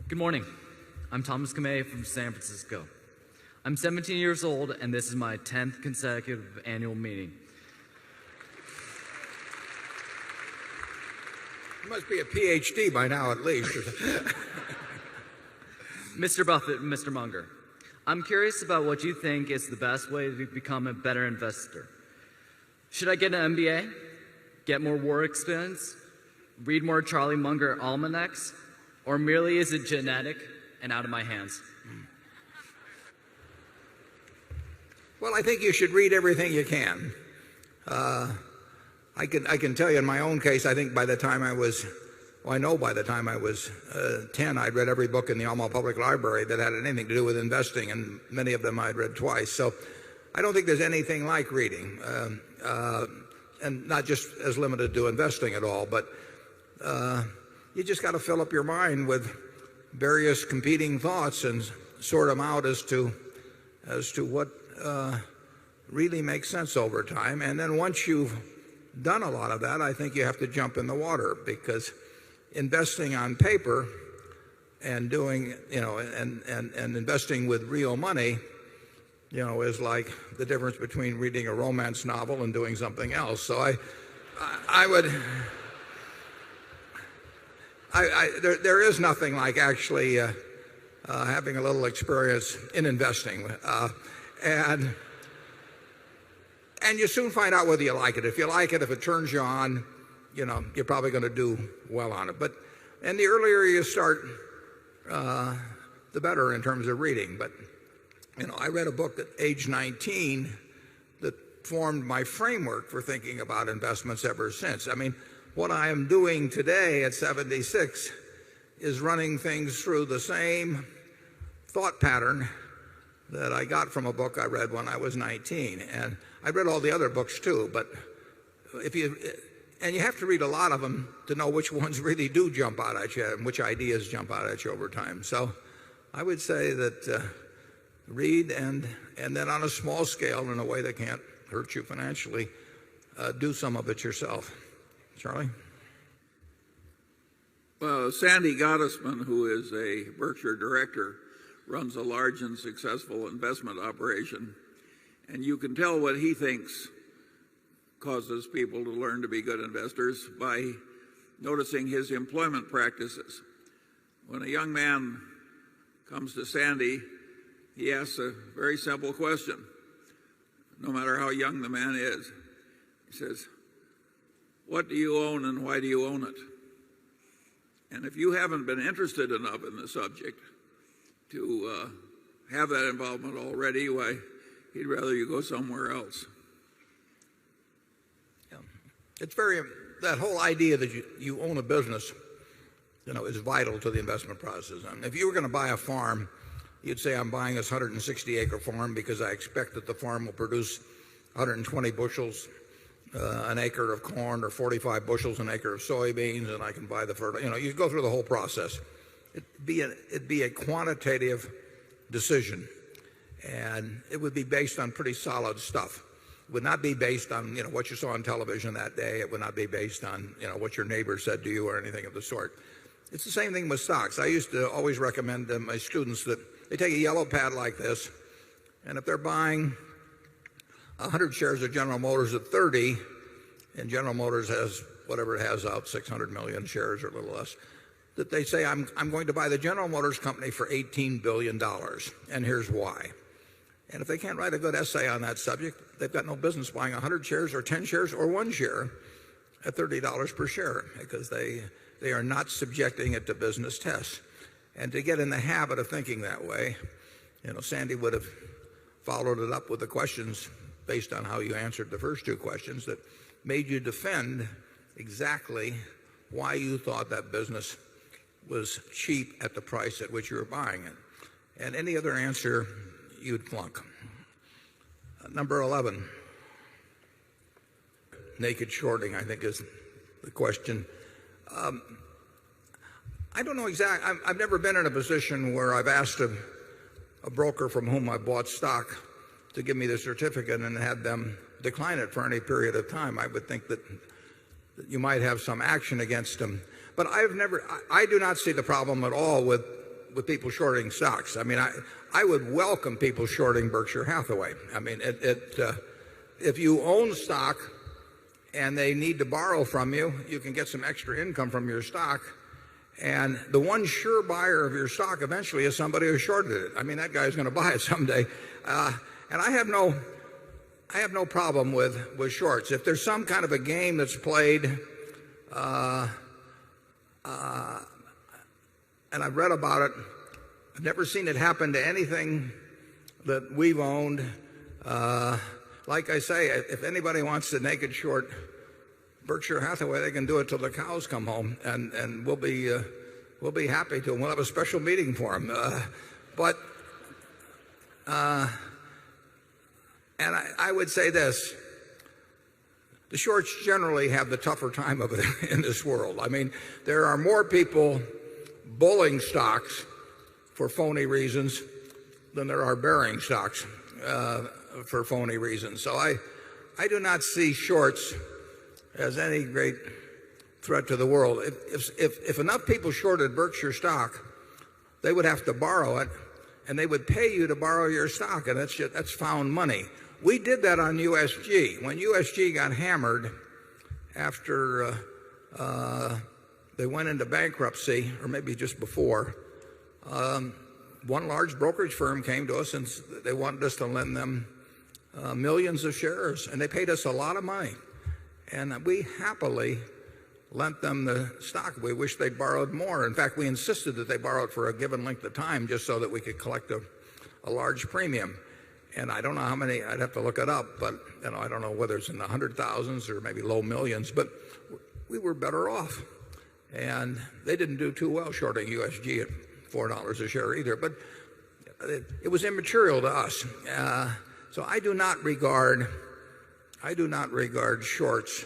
Good morning. I'm Thomas Kamei from San Francisco. I'm 17 years old, and this is my 10th consecutive annual meeting. You must be a PhD by now, at least. Mr. Buffett and Mr. Munger, I'm curious about what you think is the best way to become a better investor. Should I get an MBA? Get more war experience? Read more Charlie Munger almanacs? Or merely is it genetic and out of my hands? Well, I think you should read everything you can. I can tell you in my own case, I think by the time I was, well, I know by the time I was 10, I'd read every book in the Omaha Public Library that had anything to do with investing, and many of them I'd read twice. So I don't think there's anything like reading, and not just as limited to investing at all, but you just got to fill up your mind with various competing thoughts and sort them out as to what really makes sense over time. And then once you've done a lot of that, I think you have to jump in the water, because investing on paper and doing, and investing with real money, is like the difference between reading a romance novel and doing something else. So there is nothing like actually having a little experience in investing, and you soon find out whether you like it. If you like it, if it turns you on, you're probably going to do well on it. And the earlier you start, the better in terms of reading. But I read a book at age 19 that formed my framework for thinking about investments ever since. I mean, what I am doing today at 76 is running things through the same thought pattern that I got from a book I read when I was 19. And I read all the other books too, but you have to read a lot of them to know which ones really do jump out at you and which ideas jump out at you over time. So I would say that read, and then on a small scale, in a way that can't hurt you financially, do some of it yourself. Charlie? Well, Sandy Gottesman, who is a Berkshire director, runs a large and successful investment operation. And you can tell what he thinks causes people to learn to be good investors by noticing his employment practices. When a young man comes to Sandy, he asks a very simple question, no matter how young the man is. He says, "What do you own and why do you own it?" And if you haven't been interested enough in the subject to have that involvement already, why, he'd rather you go somewhere else. Yeah. It's that whole idea that you own a business, is vital to the investment process. I mean, if you were going to buy a farm, you'd say, I'm buying this 160-acre farm because I expect that the farm will produce 120 bushels an acre of corn, or 45 bushels an acre of soybeans, and I can buy the fertilizer. You go through the whole process. It'd be a quantitative decision, and it would be based on pretty solid stuff. It would not be based on what you saw on television that day. It would not be based on what your neighbor said to you or anything of the sort. It's the same thing with stocks. I used to always recommend to my students that they take a yellow pad like this, and if they're buying 100 shares of General Motors at 30, and General Motors has whatever it has out, 600 million shares or a little less, that they say, I'm going to buy the General Motors company for $18 billion, and here's why. And if they can't write a good essay on that subject, they've got no business buying 100 shares or 10 shares or 1 share at $30 per share, because they are not subjecting it to business tests. And to get in the habit of thinking that way, Sandy would have followed it up with the questions based on how you answered the first two questions that made you defend exactly why you thought that business was cheap at the price at which you were buying it. And any other answer, you'd flunk. Number 11. Naked shorting, I think, is the question. I don't know exactly. I've never been in a position where I've asked a broker from whom I bought stock to give me the certificate and had them decline it for any period of time. I would think that you might have some action against them. But I do not see the problem at all with with people shorting stocks. I mean, I would welcome people shorting Berkshire Hathaway. I mean, if you own stock and they need to borrow from you, you can get some extra income from your stock. And the one sure buyer of your stock eventually is somebody who shorted it. I mean, that guy's going to buy it someday. And I have no problem with shorts. If there's some kind of a game that's played, and I've read about it, I've never seen it happen to anything that we've owned. Like I say, if anybody wants to naked short Berkshire Hathaway, they can do it till the cows come home, and we'll be happy to. And we'll have a special meeting for them. And I would say this: the shorts generally have the tougher time of it in this world. I mean, there are more people bulling stocks for phony reasons than there are bearing stocks for phony reasons. So I do not see shorts as any great threat to the world. If enough people shorted Berkshire stock, they would have to borrow it, and they would pay you to borrow your stock, and that's found money. We did that on USG. When USG got hammered after they went into bankruptcy, or maybe just before, one large brokerage firm came to us and they wanted us to lend them millions of shares, and they paid us a lot of money. And we happily lent them the stock. We wish they'd borrowed more. In fact, we insisted that they borrowed for a given length of time just so that we could collect a large premium. And I don't know how many, I'd have to look it up, but I don't know whether it's in the hundred thousands or maybe low millions, but we were better off. And they didn't do too well shorting USG at $4 a share either, but it was immaterial to us. So I do not regard shorts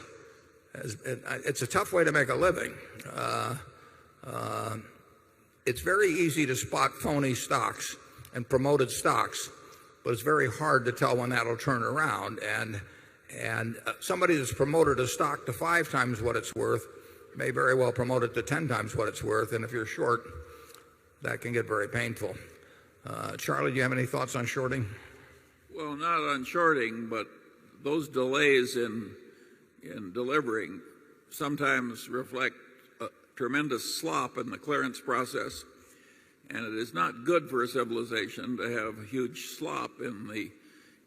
as, it's a tough way to make a living. It's very easy to spot phony stocks and promoted stocks, but it's very hard to tell when that'll turn around. And somebody that's promoted a stock to 5 times what it's worth may very well promote it to 10 times what it's worth. And if you're short, that can get very painful. Charlie, do you have any thoughts on shorting? Well, not on shorting, but those delays in delivering sometimes reflect a tremendous slop in the clearance process. And it is not good for a civilization to have huge slop in the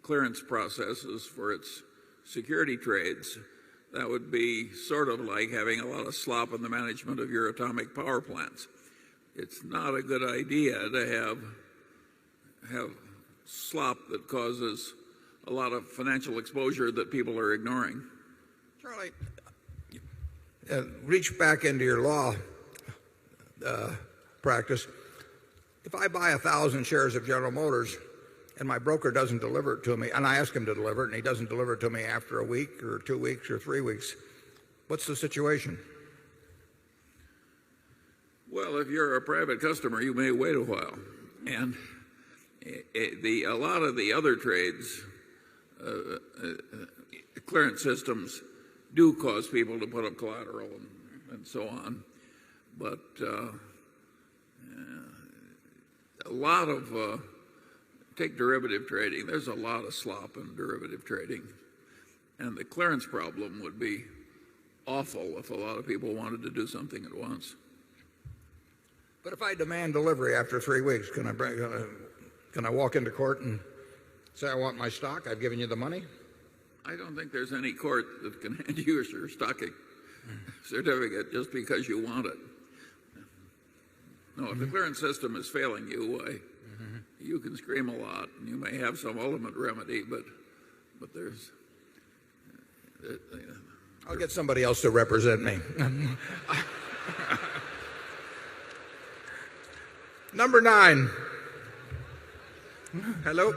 clearance processes for its security trades. That would be sort of like having a lot of slop in the management of your atomic power plants. It's not a good idea to have slop that causes a lot of financial exposure that people are ignoring. Charlie, reach back into your law practice. If I buy 1,000 shares of General Motors and my broker doesn't deliver it to me, and I ask him to deliver it, and he doesn't deliver it to me after a week or 2 weeks or 3 weeks, what's the situation? Well, if you're a private customer, you may wait a while. And a lot of the other trades, clearance systems do cause people to put up collateral and so on. But a lot of, take derivative trading, there's a lot of slop in derivative trading. And the clearance problem would be awful if a lot of people wanted to do something at once. But if I demand delivery after 3 weeks, can I walk into court and say I want my stock? I've given you the money? I don't think there's any court that can hand you your stock certificate just because you want it. No, if the clearance system is failing you, you can scream a lot, and you may have some ultimate remedy, but there's... I'll get somebody else to represent me. Number 9. Hello.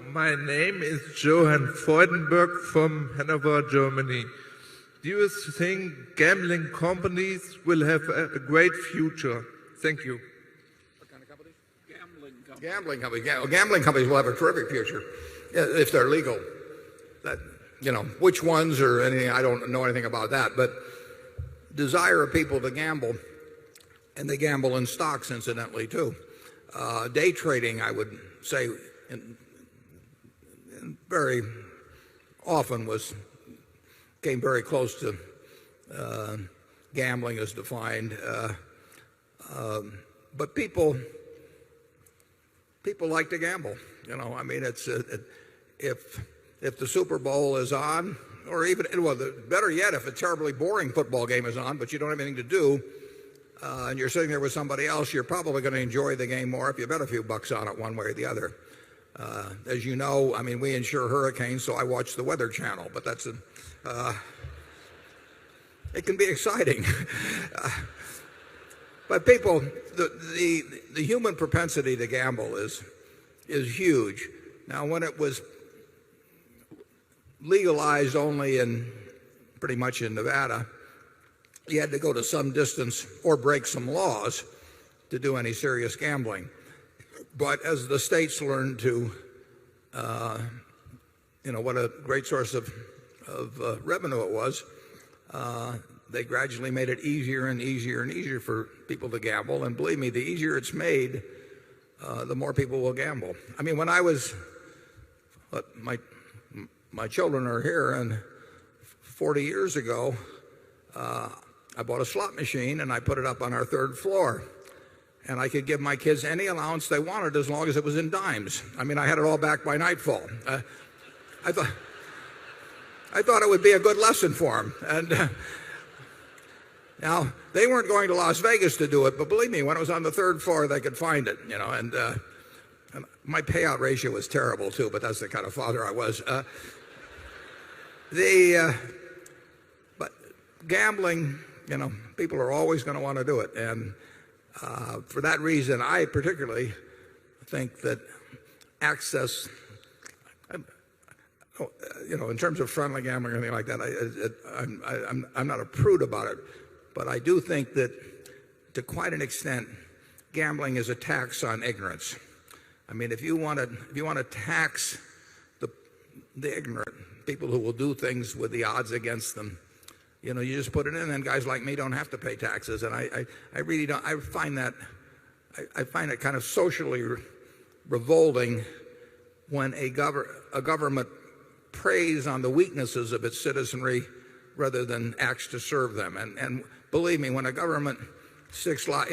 My name is Johann Freudenberg from Hanover, Germany. Do you think gambling companies will have a great future? Thank you. What kind of companies? Gambling companies. Gambling companies will have a terrific future if they're legal. Which ones or anything, I don't know anything about that, but desire of people to gamble, and they gamble in stocks incidentally too. Day trading, I would say, very often came very close to gambling as defined. But people like to gamble. I mean, if the Super Bowl is on, or even, well, better yet, if a terribly boring football game is on, but you don't have anything to do, and you're sitting there with somebody else, you're probably going to enjoy the game more if you bet a few bucks on it one way or the other. As you know, I mean, we insure hurricanes, so I watch the Weather Channel, but it can be exciting. But people, the human propensity to gamble is huge. Now, when it was legalized only pretty much in Nevada, you had to go to some distance or break some laws to do any serious gambling. But as the states learned to, what a great source of revenue it was, they gradually made it easier and easier and easier for people to gamble. And believe me, the easier it's made, the more people will gamble. I mean, when I was, my children are here, and 40 years ago, I bought a slot machine and I put it up on our third floor. And I could give my kids any allowance they wanted as long as it was in dimes. I mean, I had it all back by nightfall. I thought it would be a good lesson for them. And now, they weren't going to Las Vegas to do it, but believe me, when it was on the third floor, they could find it, and my payout ratio was terrible too, but that's the kind of father I was. But gambling, people are always going to want to do it. And for that reason, I particularly think that access, in terms of friendly gambling or anything like that, I'm not a prude about it. But I do think that, to quite an extent, gambling is a tax on ignorance. I mean, if you want to tax the ignorant, people who will do things with the odds against them, you just put it in, and guys like me don't have to pay taxes. And I really don't. I find it kind of socially revolting when a government preys on the weaknesses of its citizenry rather than acts to serve them. And believe me, when a government sticks, when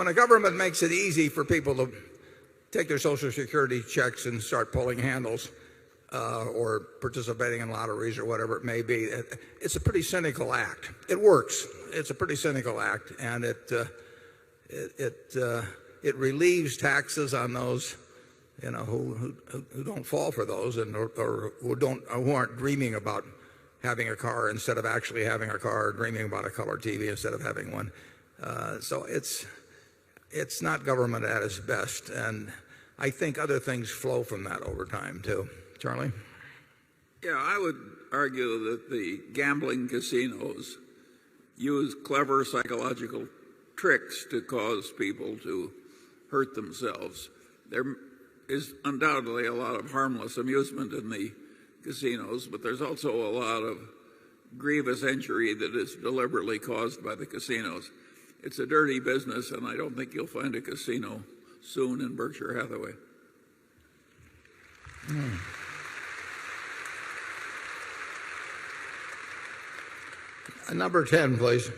a government makes it easy for people to take their Social Security checks and start pulling handles, or participating in lotteries or whatever it may be, it's a pretty cynical act. It works. It's a pretty cynical act, and it relieves taxes on those who don't fall for those, and or who aren't dreaming about having a car instead of actually having a car, or dreaming about a color TV instead of having one. So it's not government at its best, and I think other things flow from that over time too. Charlie? Yeah, I would argue that the gambling casinos use clever psychological tricks to cause people to hurt themselves. There is undoubtedly a lot of harmless amusement in the casinos, but there's also a lot of grievous injury that is deliberately caused by the casinos. It's a dirty business, and I don't think you'll find a casino soon in Berkshire Hathaway. Number 10, please.